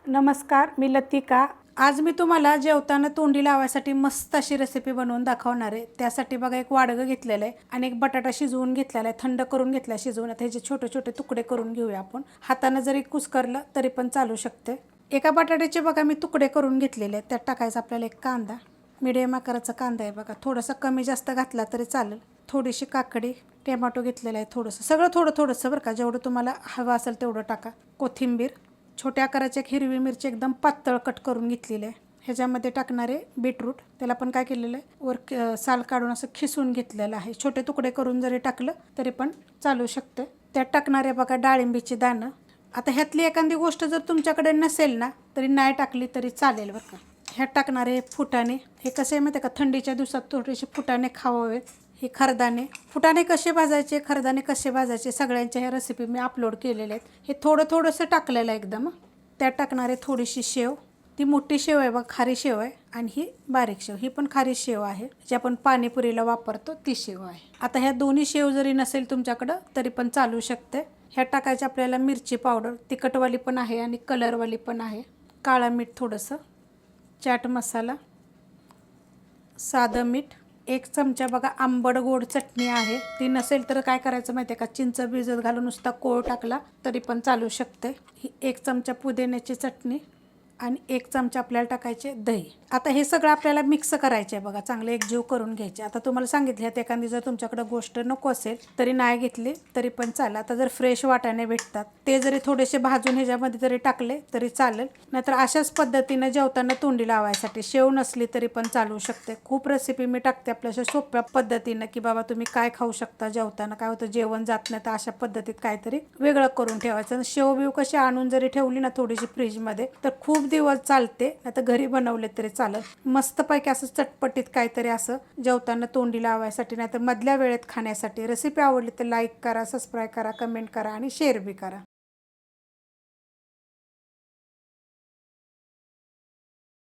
नमस्कार, मी लतिका। आज मी तुम्हाला जेवताना तोंडी लावायसाठी मस्त अशी रेसिपी बनवून दाखवणार आहे। त्यासाठी बघा एक वाडगं घेतलेलं आहे आणि एक बटाटा शिजवून घेतलेला आहे, थंड करून घेतला शिजवून। आता ह्याचे छोटे छोटे तुकडे करून घेऊया आपण। हाताने जरी कुस्करलं तरी पण चालू शकते। एका बटाट्याचे बघा मी तुकडे करून घेतलेले आहेत। त्यात टाकायचा आपल्याला एक कांदा, मीडियम आकाराचा कांदा आहे बघा, थोडासा कमी जास्त घातला तरी चालेल। थोडीशी काकडी, टोमॅटो घेतलेला आहे थोडंसं, सगळं थोडं थोडंसं बरं का, जेवढं तुम्हाला हवं असेल तेवढं टाका। कोथिंबीर, छोट्या आकाराची एक हिरवी मिरची एकदम पातळ कट करून घेतलेली आहे। ह्याच्यामध्ये टाकणारे बीटरूट, त्याला पण काय केलेलं आहे, वर साल काढून असं खिसून घेतलेलं आहे। छोटे तुकडे करून जरी टाकलं तरी पण चालू शकते। त्यात टाकणारे बघा डाळिंबीची दाणं। आता ह्यातली एखादी गोष्ट जर तुमच्याकडे नसेल ना तरी नाही टाकली तरी चालेल बरं का। ह्यात टाकणारे फुटाणे, हे कसे माहिती आहे का, थंडीच्या दिवसात थोडेसे फुटाणे खावावेत। हे खरदाणे, फुटाणे कसे भाजायचे, खरदाणे कसे भाजायचे, सगळ्यांच्या ह्या रेसिपी मी अपलोड केलेल्या आहेत। हे थोडं थोडंसं टाकलेलं आहे एकदम। त्यात टाकणारे थोडीशी शेव, ती मोठी शेव आहे बघ, खारी शेव आहे, आणि ही बारीक शेव, ही पण खारी शेव आहे, जी आपण पाणीपुरीला वापरतो ती शेव आहे। आता ह्या दोन्ही शेव जरी नसेल तुमच्याकडं तरी पण चालू शकते। ह्यात टाकायची आपल्याला मिरची पावडर, तिखटवाली पण आहे आणि कलरवाली पण आहे। काळं मीठ थोडंसं, चाट मसाला, साधं मीठ, एक चमचा बघा आंबट गोड चटणी आहे। ती नसेल तर काय करायचं माहिती आहे का, चिंच भिजत घालून नुसता कोळ टाकला तरी पण चालू शकते। ही एक चमचा पुदिन्याची चटणी आणि एक चमचा आपल्याला टाकायचे दही। आता हे सगळं आपल्याला मिक्स करायचे आहे बघा, चांगले एकजीव करून घ्यायचे। आता तुम्हाला सांगितले ह्यात एखादी जर तुमच्याकडे गोष्ट नको असेल तरी नाही घेतली तरी पण चालेल। आता जर फ्रेश वाटाणे भेटतात ते जरी थोडेसे भाजून ह्याच्यामध्ये जरी टाकले तरी चालेल, नाहीतर अशाच पद्धतीने जेवताना तोंडी लावायसाठी शेव नसली तरी पण चालू शकते। खूप रेसिपी मी टाकते आपल्याशी सोप्या पद्धतीनं, की बाबा तुम्ही काय खाऊ शकता जेवताना, काय होतं जेवण जात नाही तर अशा पद्धतीत काहीतरी वेगळं करून ठेवायचं। शेव बिव कशी आणून जरी ठेवली ना थोडीशी फ्रीजमध्ये तर खूप दिवस चालते, नाही तर घरी बनवले तरी चालेल। मस्तपैकी असं चटपटीत काहीतरी असं जेवताना तोंडी लावायसाठी, नाही तर मधल्या वेळेत खाण्यासाठी। रेसिपी आवडली तर लाईक करा, सबस्क्राईब करा, कमेंट करा आणि शेअर बी करा।